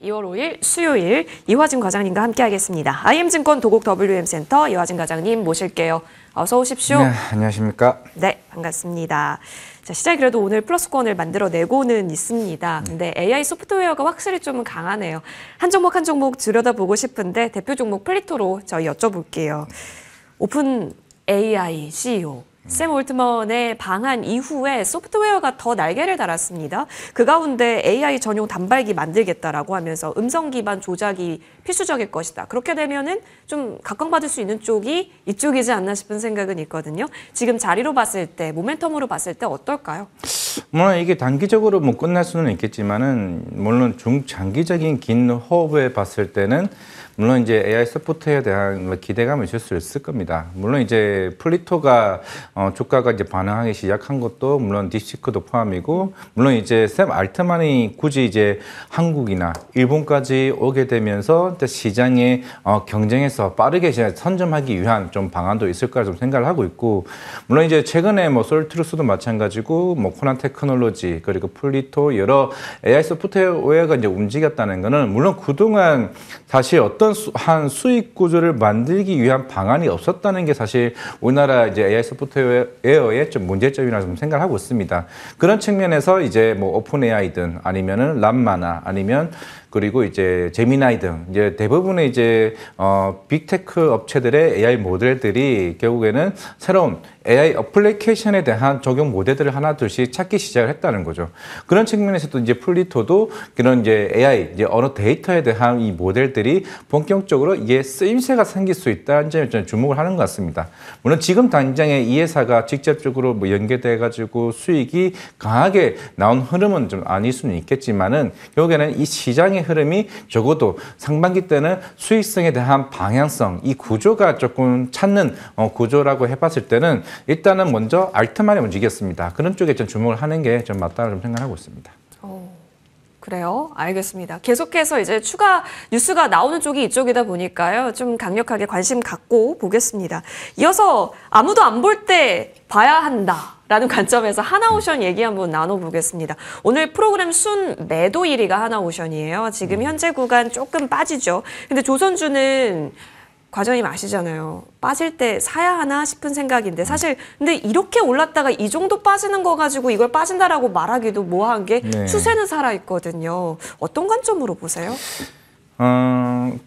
2월 5일 수요일 이화진 과장님과 함께하겠습니다. IM증권 도곡 WM센터 이화진 과장님 모실게요. 어서 오십시오. 네, 안녕하십니까. 네, 반갑습니다. 자, 시장이 그래도 오늘 플러스권을 만들어내고는 있습니다. 근데 AI 소프트웨어가 확실히 좀 강하네요. 한 종목 한 종목 들여다보고 싶은데 대표 종목 플리토로 저희 여쭤볼게요. 오픈 AI CEO 샘 올트먼의 방한 이후에 소프트웨어가 더 날개를 달았습니다. 그 가운데 AI 전용 단말기 만들겠다라고 하면서 음성 기반 조작이 필수적일 것이다. 그렇게 되면은 좀 각광받을 수 있는 쪽이 이쪽이지 않나 싶은 생각은 있거든요. 지금 자리로 봤을 때, 모멘텀으로 봤을 때 어떨까요? 물론 이게 단기적으로 뭐 끝날 수는 있겠지만은 물론 중장기적인 긴 호흡에 봤을 때는 물론 이제 AI 소프트웨어에 대한 기대감이 있을 수 있을 겁니다. 물론 이제 플리토가 주가가 이제 반응하기 시작한 것도 물론 딥시크도 포함이고, 물론 이제 샘 알트만이 굳이 이제 한국이나 일본까지 오게 되면서 시장에 경쟁에서 빠르게 이제 선점하기 위한 좀 방안도 있을 거라 좀 생각을 하고 있고, 물론 이제 최근에 뭐 솔트루스도 마찬가지고 뭐 코난 테크놀로지 그리고 플리토 여러 AI 소프트웨어가 이제 움직였다는 거는 물론 그동안 사실 어떤 한 수익 구조를 만들기 위한 방안이 없었다는 게 사실 우리나라 이제 AI 소프트웨어의 좀 문제점이라고 좀 생각을 하고 있습니다. 그런 측면에서 이제 뭐 오픈 AI든 아니면은 람마나 아니면 그리고 이제 제미나이 등 이제 대부분의 이제 빅테크 업체들의 AI 모델들이 결국에는 새로운 AI 어플리케이션에 대한 적용 모델들을 하나둘씩 찾기 시작을 했다는 거죠. 그런 측면에서도 이제 플리토도 그런 이제 AI 이제 언어 데이터에 대한 이 모델들이 본격적으로 이게 쓰임새가 생길 수 있다는 점에 좀 주목을 하는 것 같습니다. 물론 지금 당장에 이 회사가 직접적으로 뭐 연계돼 가지고 수익이 강하게 나온 흐름은 좀 아닐 수는 있겠지만은 결국에는 이 시장의 흐름이 적어도 상반기 때는 수익성에 대한 방향성, 이 구조가 조금 찾는 구조라고 해봤을 때는 일단은 먼저 알트만이 움직였습니다. 그런 쪽에 좀 주목을 하는 게 좀 맞다고 좀 생각하고 있습니다. 그래요? 알겠습니다. 계속해서 이제 추가 뉴스가 나오는 쪽이 이쪽이다 보니까요. 좀 강력하게 관심 갖고 보겠습니다. 이어서 아무도 안 볼 때 봐야 한다. 라는 관점에서 하나오션 얘기 한번 나눠보겠습니다. 오늘 프로그램 순 매도 1위가 하나오션이에요. 지금 현재 구간 조금 빠지죠. 근데 조선주는 과장님 아시잖아요. 빠질 때 사야 하나 싶은 생각인데 사실 근데 이렇게 올랐다가 이 정도 빠지는 거 가지고 이걸 빠진다라고 말하기도 뭐한 게 추세는 살아있거든요. 어떤 관점으로 보세요?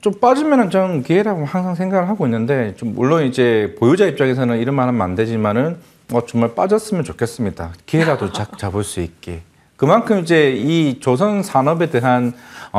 좀 빠지면은 좀 기회라고 항상 생각을 하고 있는데, 좀 물론 이제 보유자 입장에서는 이런 말 하면 안 되지만은 정말 빠졌으면 좋겠습니다. 기회라도 잡을 수 있게. 그만큼 이제 이 조선 산업에 대한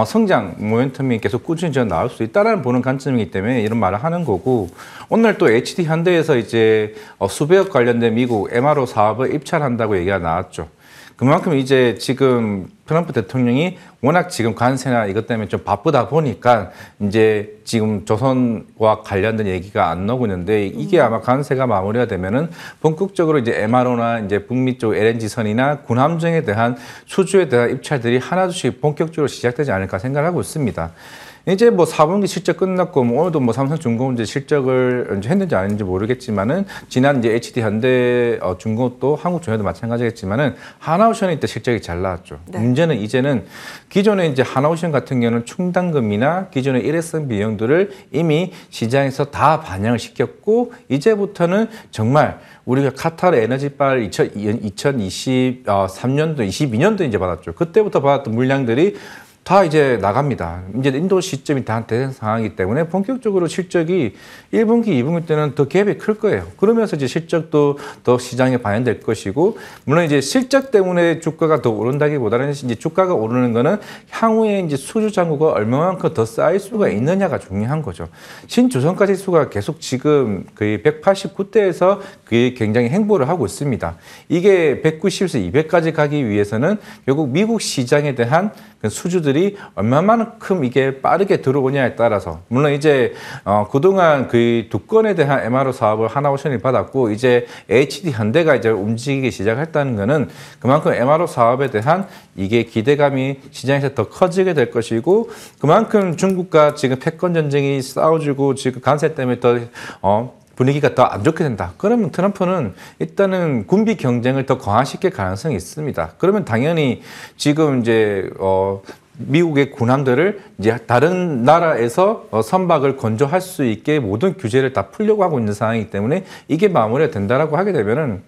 성장 모멘텀이 계속 꾸준히 나올 수 있다는 보는 관점이기 때문에 이런 말을 하는 거고, 오늘 또 HD 현대에서 이제 수배역 관련된 미국 MRO 사업을 입찰한다고 얘기가 나왔죠. 그만큼 이제 지금 트럼프 대통령이 워낙 지금 관세나 이것 때문에 좀 바쁘다 보니까 이제 지금 조선과 관련된 얘기가 안 나오고 있는데, 이게 아마 관세가 마무리가 되면은 본격적으로 이제 MRO나 이제 북미 쪽 LNG선이나 군함정에 대한 수주에 대한 입찰들이 하나둘씩 본격적으로 시작되지 않을까 생각을 하고 있습니다. 이제 뭐 4분기 실적 끝났고 오늘도 뭐 삼성중공업 이제 실적을 했는지 안 했는지 모르겠지만은 지난 이제 HD 현대 중공업도 한국전력도 마찬가지겠지만은 하나오션이 때 실적이 잘 나왔죠. 네. 문제는 이제는 기존에 이제 하나오션 같은 경우는 충당금이나 기존의 일회성 비용들을 이미 시장에서 다 반영을 시켰고, 이제부터는 정말 우리가 카타르 에너지발 2023년도, 22년도 이제 받았죠. 그때부터 받았던 물량들이 다 이제 나갑니다. 이제 인도 시점이 다 된 상황이기 때문에 본격적으로 실적이 1분기, 2분기 때는 더 갭이 클 거예요. 그러면서 이제 실적도 더 시장에 반영될 것이고, 물론 이제 실적 때문에 주가가 더 오른다기보다는 이제 주가가 오르는 거는 향후에 이제 수주 잔고가 얼마만큼 더 쌓일 수가 있느냐가 중요한 거죠. 신조선가 지수가 계속 지금 거의 189대에서 그게 굉장히 행보를 하고 있습니다. 이게 190에서 200까지 가기 위해서는 결국 미국 시장에 대한 수주들이 얼마만큼 이게 빠르게 들어오냐에 따라서, 물론 이제 그동안 그 두 건에 대한 MRO 사업을 하나오션이 받았고, 이제 HD 현대가 이제 움직이기 시작했다는 거는 그만큼 MRO 사업에 대한 이게 기대감이 시장에서 더 커지게 될 것이고, 그만큼 중국과 지금 패권 전쟁이 싸워주고 지금 관세 때문에 더 분위기가 더 안 좋게 된다. 그러면 트럼프는 일단은 군비 경쟁을 더 강화시킬 가능성이 있습니다. 그러면 당연히 지금 이제 미국의 군함들을 이제 다른 나라에서 선박을 건조할 수 있게 모든 규제를 다 풀려고 하고 있는 상황이기 때문에 이게 마무리가 된다라고 하게 되면은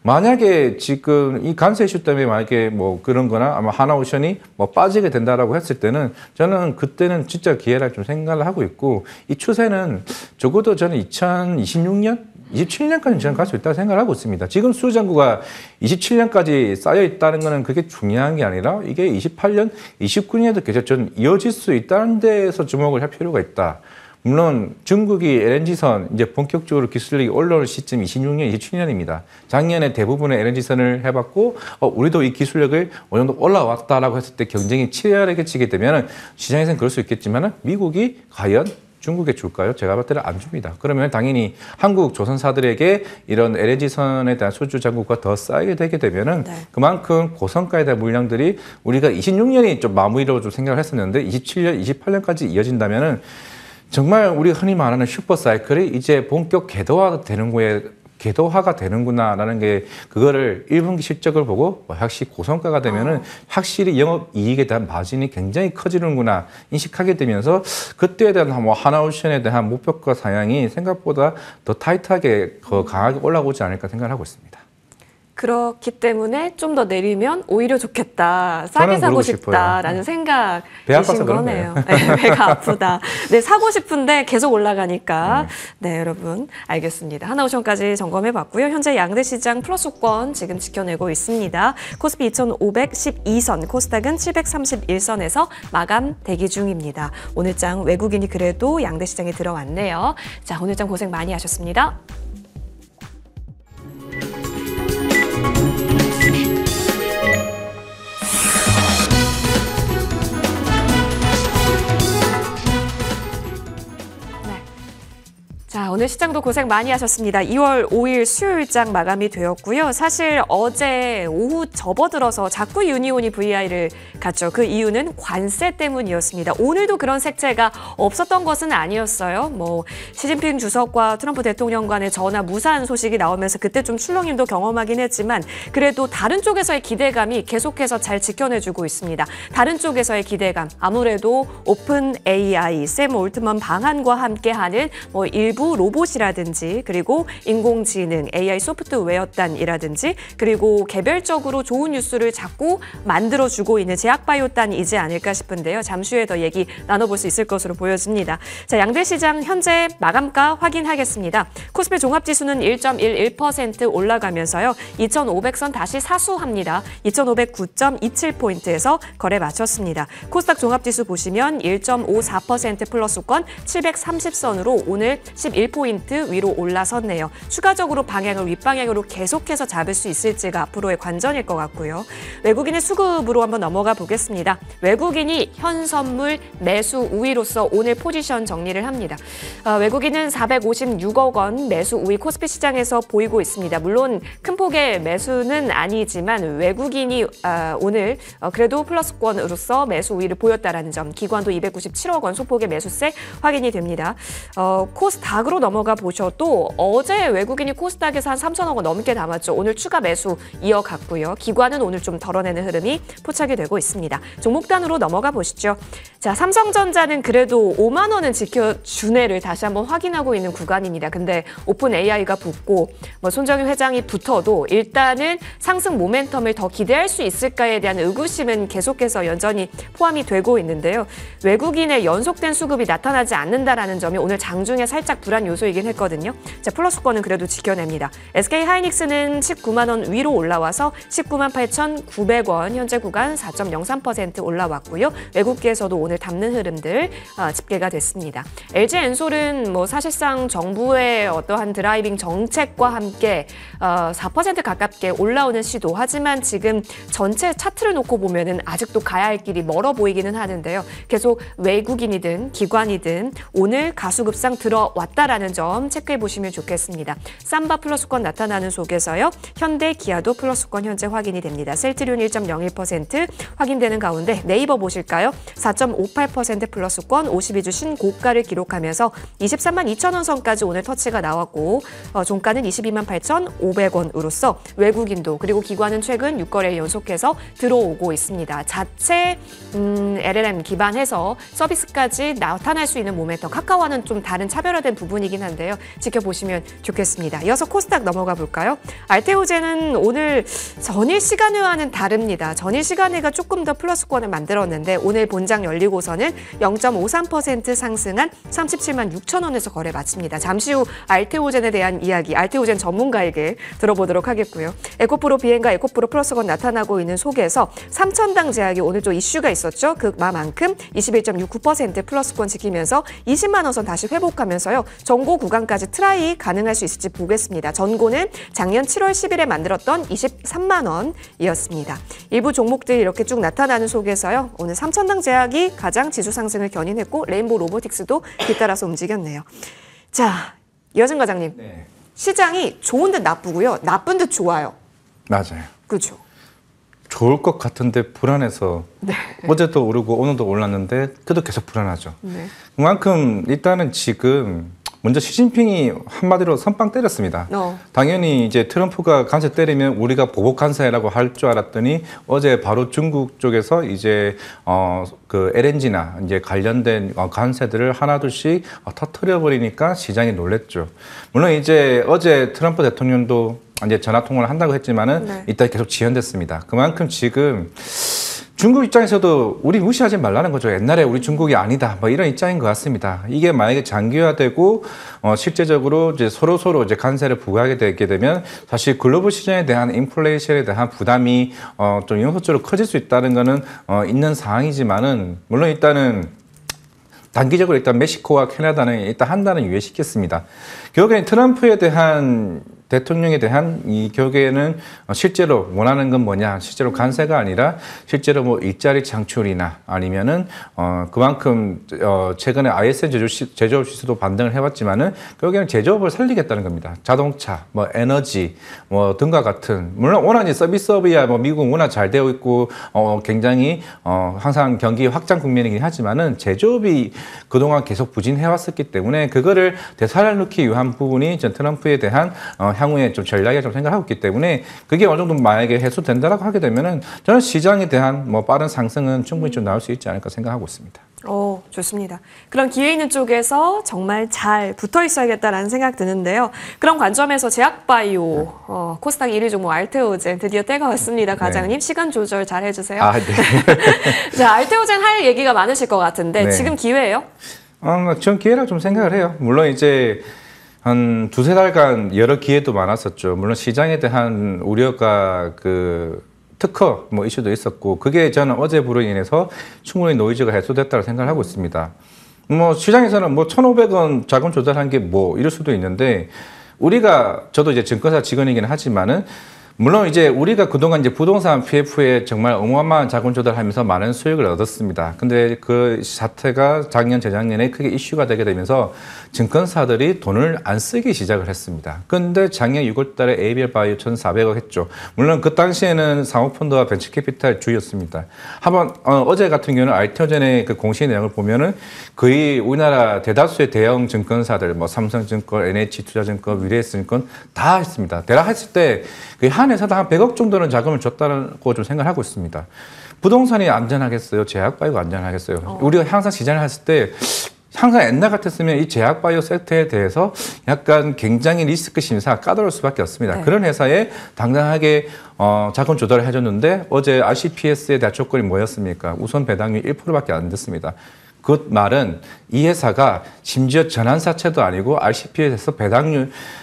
만약에 지금 이 관세 이슈 때문에 만약에 뭐 그런 거나 아마 하나오션이 뭐 빠지게 된다라고 했을 때는 저는 그때는 진짜 기회라 좀 생각을 하고 있고 이 추세는 적어도 저는 2026년? 27년까지는 저는 갈 수 있다고 생각을 하고 있습니다. 지금 수요잔고가 27년까지 쌓여 있다는 거는 그게 중요한 게 아니라 이게 28년, 29년에도 계속 전 이어질 수 있다는 데에서 주목을 할 필요가 있다. 물론 중국이 LNG선 이제 본격적으로 기술력이 올라올 시점 26년, 27년입니다. 작년에 대부분의 LNG선을 해봤고 우리도 이 기술력을 어느 정도 올라왔다라고 했을 때 경쟁이 치열하게 치게 되면 시장에서는 그럴 수 있겠지만 미국이 과연 중국에 줄까요? 제가 봤을 때는 안 줍니다. 그러면 당연히 한국 조선사들에게 이런 LNG선에 대한 수주 잔고가 더 쌓이게 되게 되면은 그만큼 고성가에 대한 물량들이 우리가 26년이 좀 마무리로 좀 생각을 했었는데 27년, 28년까지 이어진다면은 정말 우리가 흔히 말하는 슈퍼 사이클이 이제 본격 궤도화가 되는구나라는 게 그거를 1분기 실적을 보고 확실히 고성과가 되면은 확실히 영업 이익에 대한 마진이 굉장히 커지는구나 인식하게 되면서 그때에 대한 뭐 하나오션에 대한 목표가 상향이 생각보다 더 타이트하게 더 강하게 올라오지 않을까 생각을 하고 있습니다. 그렇기 때문에 좀 더 내리면 오히려 좋겠다. 싸게 사고 싶다라는 생각이신 거네요. 네, 배가 아프다. 네, 사고 싶은데 계속 올라가니까. 네, 여러분 알겠습니다. 하나오션까지 점검해 봤고요. 현재 양대 시장 플러스권 지금 지켜내고 있습니다. 코스피 2512선, 코스닥은 731선에서 마감 대기 중입니다. 오늘 장 외국인이 그래도 양대 시장에 들어왔네요. 자, 오늘 장 고생 많이 하셨습니다. 자, 오늘 시장도 고생 많이 하셨습니다. 2월 5일 수요일장 마감이 되었고요. 사실 어제 오후 접어들어서 자꾸 유니온이 VI를 갔죠. 그 이유는 관세 때문이었습니다. 오늘도 그런 색채가 없었던 것은 아니었어요. 뭐 시진핑 주석과 트럼프 대통령 간의 전화 무사한 소식이 나오면서 그때 좀 출렁임도 경험하긴 했지만 그래도 다른 쪽에서의 기대감이 계속해서 잘 지켜내주고 있습니다. 다른 쪽에서의 기대감, 아무래도 오픈 AI, 샘 올트먼 방안과 함께하는 뭐 일부 로봇이라든지 그리고 인공지능, AI 소프트웨어단이라든지 그리고 개별적으로 좋은 뉴스를 자꾸 만들어주고 있는 제약바이오단이지 않을까 싶은데요. 잠시 후에 더 얘기 나눠볼 수 있을 것으로 보여집니다. 자, 양대시장 현재 마감가 확인하겠습니다. 코스피 종합지수는 1.11% 올라가면서요. 2,500선 다시 사수합니다. 2,509.27포인트에서 거래 마쳤습니다. 코스닥 종합지수 보시면 1.54% 플러스권 730선으로 오늘 11포인트 위로 올라섰네요. 추가적으로 방향을 윗방향으로 계속해서 잡을 수 있을지가 앞으로의 관전일 것 같고요. 외국인의 수급으로 한번 넘어가 보겠습니다. 외국인이 현선물 매수 우위로서 오늘 포지션 정리를 합니다. 외국인은 456억 원 매수 우위 코스피 시장에서 보이고 있습니다. 물론 큰 폭의 매수는 아니지만 외국인이 오늘 그래도 플러스권으로서 매수 우위를 보였다라는 점, 기관도 297억 원 소폭의 매수세 확인이 됩니다. 코스닥으로 넘어가 보셔도 어제 외국인이 코스닥에서 한 3천억 원 넘게 담았죠. 오늘 추가 매수 이어갔고요. 기관은 오늘 좀 덜어내는 흐름이 포착이 되고 있습니다. 종목단으로 넘어가 보시죠. 자, 삼성전자는 그래도 5만 원은 지켜주네를 다시 한번 확인하고 있는 구간입니다. 근데 오픈 AI가 붙고 뭐 손정희 회장이 붙어도 일단은 상승 모멘텀을 더 기대할 수 있을까에 대한 의구심은 계속해서 여전히 포함이 되고 있는데요. 외국인의 연속된 수급이 나타나지 않는다라는 점이 오늘 장중에 살짝 불안 요소이긴 했거든요. 자, 플러스권은 그래도 지켜냅니다. SK하이닉스는 19만 원 위로 올라와서 19만 8,900원, 현재 구간 4.03% 올라왔고요. 외국계에서도 오늘 담는 흐름들 집계가 됐습니다. LG엔솔은 뭐 사실상 정부의 어떠한 드라이빙 정책과 함께 4% 가깝게 올라오는 시도. 하지만 지금 전체 차트를 놓고 보면은 아직도 가야 할 길이 멀어 보이기는 하는데요. 계속 외국인이든 기관이든 오늘 가수급상 들어왔다라는 있다는 점 체크해 보시면 좋겠습니다. 삼바 플러스권 나타나는 속에서요. 현대, 기아도 플러스권 현재 확인이 됩니다. 셀트리온 1.01% 확인되는 가운데 네이버 보실까요? 4.58% 플러스권 52주 신고가를 기록하면서 23만 2천 원 선까지 오늘 터치가 나왔고 종가는 22만 8,500원으로서 외국인도 그리고 기관은 최근 6거래 연속해서 들어오고 있습니다. 자체 LLM 기반해서 서비스까지 나타날 수 있는 모멘텀. 카카오와는 좀 다른 차별화된 부분이긴 한데요. 지켜보시면 좋겠습니다. 이어서 코스닥 넘어가 볼까요? 알테오젠은 오늘 전일 시간회와는 다릅니다. 전일 시간회가 조금 더 플러스권을 만들었는데 오늘 본장 열리고서는 0.53% 상승한 37만 6천 원에서 거래 마칩니다. 잠시 후 알테오젠에 대한 이야기, 알테오젠 전문가에게 들어보도록 하겠고요. 에코프로 비행과 에코프로 플러스권 나타나고 있는 속에서 3천당 제약이 오늘 또 이슈가 있었죠. 그만큼 21.69% 플러스권 지키면서 20만 원 선 다시 회복하면서요. 전고 구간까지 트라이 가능할 수 있을지 보겠습니다. 전고는 작년 7월 10일에 만들었던 23만 원이었습니다. 일부 종목들이 이렇게 쭉 나타나는 속에서요. 오늘 3천당 제약이 가장 지수 상승을 견인했고 레인보우 로보틱스도 뒤따라서 움직였네요. 자, 이어진 과장님. 네. 시장이 좋은 듯 나쁘고요. 나쁜 듯 좋아요. 맞아요. 그렇죠. 좋을 것 같은데 불안해서 네. 어제도 오르고 오늘도 올랐는데 그래도 계속 불안하죠. 네. 그만큼 일단은 지금 먼저 시진핑이 한마디로 선빵 때렸습니다. 당연히 이제 트럼프가 관세 때리면 우리가 보복 관세라고 할 줄 알았더니 어제 바로 중국 쪽에서 이제 그 LNG나 이제 관련된 관세들을 하나둘씩 터뜨려 버리니까 시장이 놀랬죠. 물론 이제 어제 트럼프 대통령도 이제 전화 통화를 한다고 했지만은 네. 이따 계속 지연됐습니다. 그만큼 지금 중국 입장에서도 우리 무시하지 말라는 거죠. 옛날에 우리 중국이 아니다. 뭐 이런 입장인 것 같습니다. 이게 만약에 장기화되고 실제적으로 이제 서로 이제 관세를 부과하게 되게 되면 사실 글로벌 시장에 대한 인플레이션에 대한 부담이 좀 연속적으로 커질 수 있다는 거는 있는 상황이지만은 물론 일단은 단기적으로 일단 멕시코와 캐나다는 일단 한 달은 유예시켰습니다. 결국엔 트럼프에 대한 대통령에 대한 이 결국에는 실제로 원하는 건 뭐냐, 실제로 관세가 아니라 실제로 뭐 일자리 창출이나 아니면은 그만큼 최근에 ISM 제조업 지수도 반등을 해왔지만은 결국에는 제조업을 살리겠다는 겁니다. 자동차, 뭐 에너지, 뭐 등과 같은 물론 워낙 이제 서비스업이야 뭐 미국 워낙 잘 되어 있고 굉장히 항상 경기 확장 국면이긴 하지만은 제조업이 그동안 계속 부진해왔었기 때문에 그거를 되살려놓기 위한 부분이 전 트럼프에 대한 향후에 좀 전략에 좀 생각하고 있기 때문에 그게 어느 정도 만약에 해소된다라고 하게 되면은 저는 시장에 대한 뭐 빠른 상승은 충분히 좀 나올 수 있지 않을까 생각하고 있습니다. 좋습니다. 그럼 기회 있는 쪽에서 정말 잘 붙어 있어야겠다라는 생각 드는데요. 그런 관점에서 제약바이오, 코스닥 1위 종목 알테오젠 드디어 때가 왔습니다. 과장님, 네. 시간 조절 잘 해주세요. 네. 자, 알테오젠 할 얘기가 많으실 것 같은데 네. 지금 기회예요? 전 기회라 좀 생각을 해요. 물론 이제 한 두세 달간 여러 기회도 많았었죠. 물론 시장에 대한 우려가 특허 뭐 이슈도 있었고 그게 저는 어제부로 인해서 충분히 노이즈가 해소됐다고 생각을 하고 있습니다. 뭐 시장에서는 뭐 1,500원 자금 조달한 게 뭐 이럴 수도 있는데 저도 이제 증권사 직원이긴 하지만은 물론 이제 우리가 그동안 이제 부동산 PF에 정말 어마어마한 자금 조달하면서 많은 수익을 얻었습니다. 근데 그 사태가 작년, 재작년에 크게 이슈가 되게 되면서 증권사들이 돈을 안 쓰기 시작을 했습니다. 근데 작년 6월 달에 ABL 바이오 1,400억 했죠. 물론 그 당시에는 사모펀드와 벤처캐피탈 주였습니다. 어제 같은 경우는 알테오젠의 그 공시 내용을 보면은 거의 우리나라 대다수의 대형 증권사들, 뭐 삼성증권, NH투자증권, 위례증권 다 했습니다. 대략 했을 때 거의 한 회사당 한 100억 정도는 자금을 줬다고 좀 생각을 하고 있습니다. 부동산이 안전하겠어요? 제약바이오가 안전하겠어요? 우리가 항상 시장을 했을 때 항상 옛날 같았으면 이 제약바이오 섹터에 대해서 약간 굉장히 리스크 심사가 까다로울 수밖에 없습니다. 네. 그런 회사에 당당하게 자금 조달을 해줬는데 어제 RCPS에 대한 조건이 뭐였습니까? 우선 배당률 1%밖에 안 됐습니다. 그 말은 이 회사가 심지어 전환사채도 아니고 RCP에서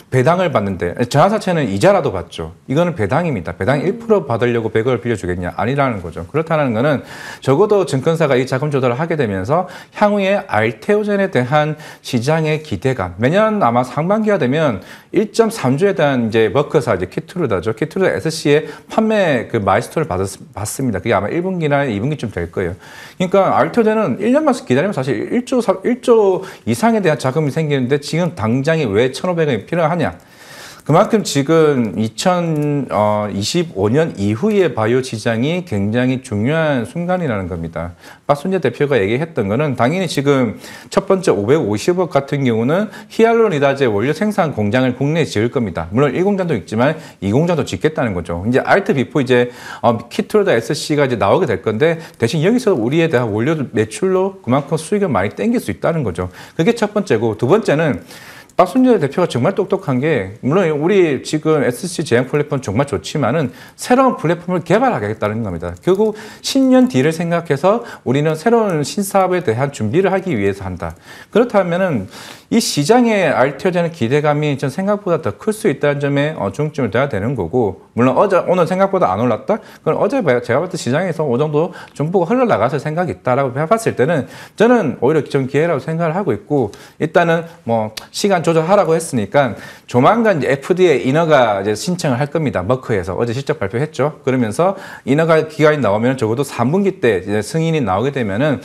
배당을 받는데 전환사채는 이자라도 받죠. 이거는 배당입니다. 배당 1% 받으려고 100억을 빌려주겠냐? 아니라는 거죠. 그렇다는 거는 적어도 증권사가 이 자금 조달을 하게 되면서 향후에 알테오젠에 대한 시장의 기대감 매년 아마 상반기가 되면 1.3조에 대한 이제 머크사 이제 키트루다죠. 키트루다 SC의 판매 그 마이스톤을 받습니다. 그게 아마 1분기나 2분기쯤 될 거예요. 그러니까 알테오젠은 1년만 기다리면 사실 1조 이상에 대한 자금이 생기는데 지금 당장에 왜 1,500원이 필요하냐? 그만큼 지금 2025년 이후의 바이오 시장이 굉장히 중요한 순간이라는 겁니다. 박순재 대표가 얘기했던 거는 당연히 지금 첫 번째 550억 같은 경우는 히알루론이다제 원료 생산 공장을 국내에 지을 겁니다. 물론 1공장도 있지만 2공장도 짓겠다는 거죠. 이제 알트 비포 이제 키트로다 SC가 이제 나오게 될 건데 대신 여기서 우리에 대한 원료 매출로 그만큼 수익을 많이 땡길 수 있다는 거죠. 그게 첫 번째고 두 번째는 박순재 대표가 정말 똑똑한 게 물론 우리 지금 SC 제약 플랫폼 정말 좋지만은 새로운 플랫폼을 개발하겠다는 겁니다. 결국 10년 뒤를 생각해서 우리는 새로운 신사업에 대한 준비를 하기 위해서 한다. 그렇다면은 이 시장에 알테오제는 기대감이 전 생각보다 더 클 수 있다는 점에 중점을 둬야 되는 거고 물론 오늘 생각보다 안 올랐다? 그럼 어제 제가 봤을 때 시장에서 어느 정도 정보가 흘러나가서 생각이 있다라고 해봤을 때는 저는 오히려 좀 기회라고 생각을 하고 있고 일단은 뭐 시간 조절하라고 했으니까 조만간 이제 FDA 인허가 이제 신청을 할 겁니다. 머크에서 어제 실적 발표했죠. 그러면서 인허가 기간이 나오면 적어도 3분기 때 이제 승인이 나오게 되면은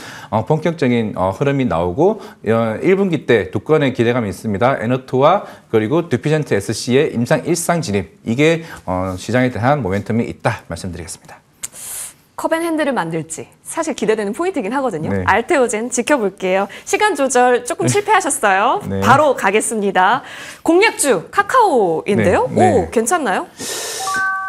본격적인 흐름이 나오고 1분기 때 두 건의 기대감이 있습니다. 에너투와 그리고 듀피전트 SC의 임상 1상 진입 이게 시장에 대한 모멘텀이 있다 말씀드리겠습니다. 컵앤핸들을 만들지 사실 기대되는 포인트이긴 하거든요. 네. 알테오젠 지켜볼게요. 시간 조절 조금 실패하셨어요. 네. 바로 가겠습니다. 공략주 카카오인데요. 네. 네. 오, 괜찮나요?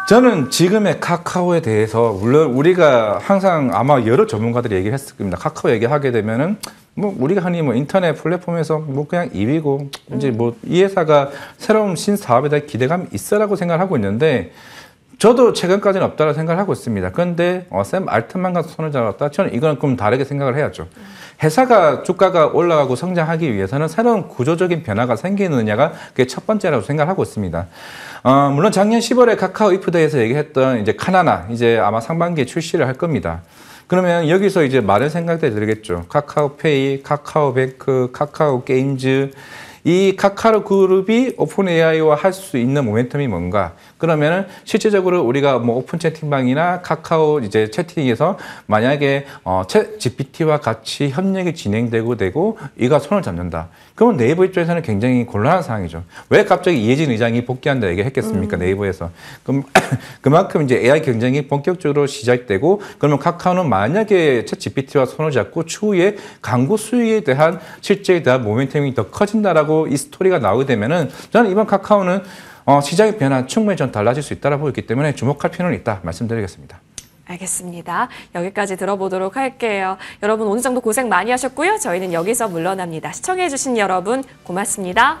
저는 지금의 카카오에 대해서 물론 우리가 항상 아마 여러 전문가들이 얘기를 했을 겁니다. 카카오 얘기하게 되면은 뭐 우리가 흔히 뭐 인터넷 플랫폼에서 뭐 그냥 2위고 이제 뭐 이 회사가 새로운 신사업에 대한 기대감이 있어라고 생각을 하고 있는데 저도 최근까지는 없다고 생각을 하고 있습니다. 그런데 샘 알트만과 손을 잡았다? 저는 이거는 좀 다르게 생각을 해야죠. 회사가 주가가 올라가고 성장하기 위해서는 새로운 구조적인 변화가 생기느냐가 그게 첫 번째라고 생각을 하고 있습니다. 물론 작년 10월에 카카오 이프데이에서 얘기했던 이제 카나나 이제 아마 상반기에 출시를 할 겁니다. 그러면 여기서 이제 많은 생각들이 들겠죠. 카카오페이, 카카오뱅크, 카카오 게임즈 이 카카오 그룹이 오픈 AI와 할 수 있는 모멘텀이 뭔가? 그러면은 실제적으로 우리가 뭐 오픈 채팅방이나 카카오 이제 채팅에서 만약에 챗 GPT와 같이 협력이 진행되고 이가 손을 잡는다. 그러면 네이버 입장에서는 굉장히 곤란한 상황이죠. 왜 갑자기 이해진 의장이 복귀한다 얘기했겠습니까? 네이버에서. 그럼 그만큼 이제 AI 경쟁이 본격적으로 시작되고 그러면 카카오는 만약에 챗 GPT와 손을 잡고 추후에 광고 수익에 대한 실제에 대한 모멘텀이 더 커진다라고 이 스토리가 나오게 되면은 저는 이번 카카오는 시장의 변화 충분히 좀 달라질 수 있다고 보고 있기 때문에 주목할 필요는 있다 말씀드리겠습니다. 알겠습니다. 여기까지 들어보도록 할게요. 여러분 오늘 정도 고생 많이 하셨고요. 저희는 여기서 물러납니다. 시청해주신 여러분 고맙습니다.